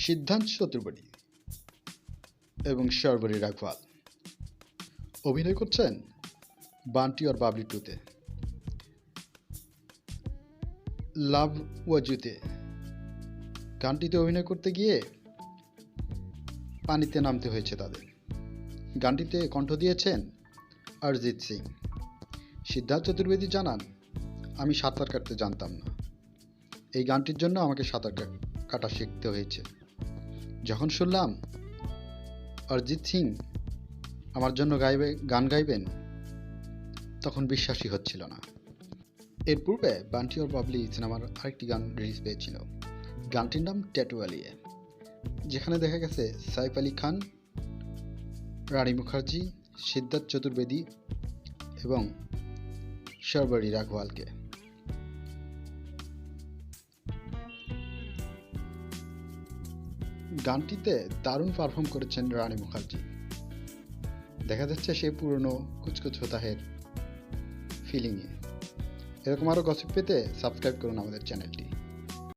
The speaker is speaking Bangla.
সিদ্ধান্ত চতুর্বেদী এবং শর্বরী রাঘওয়াল অভিনয় করছেন বান্টি और বাবলি 2-তে। লাভ ওয়াজুতে গানটিতে অভিনয় করতে গিয়ে পানিতে নামতে হয়েছে তাদের। গানটিতে কণ্ঠ দিয়েছেন অরিজিৎ সিং। সিদ্ধার্থ চতুর্বেদী জানান, আমি সাঁতার কাটতে জানতাম না, এই গানটির জন্য আমাকে সাঁতার কাটা শিখতে হয়েছে। যখন শুনলাম অরিজিৎ সিং আমার জন্য গান গাইবেন, তখন বিশ্বাসই হচ্ছিল না। এর পূর্বে বান্টি और বাবলি সিনেমার আরেকটি গান রিলিজ পেয়েছিল। গানটির নাম ট্যাটু আলিয়ে, যেখানে দেখা গেছে সাইফ আলী খান, রানী মুখার্জি, সিদ্ধার্থ চতুর্বেদী এবং শর্বরী রাঘওয়ালকে। গানটিতে দারুণ পারফর্ম করেছেন রানী মুখার্জি। দেখা যাচ্ছে সে পুরনো কুচকুচ হোতাহের ফিলিংয়ে। এরকম আরও গসিপ পেতে সাবস্ক্রাইব করুন আমাদের চ্যানেলটি।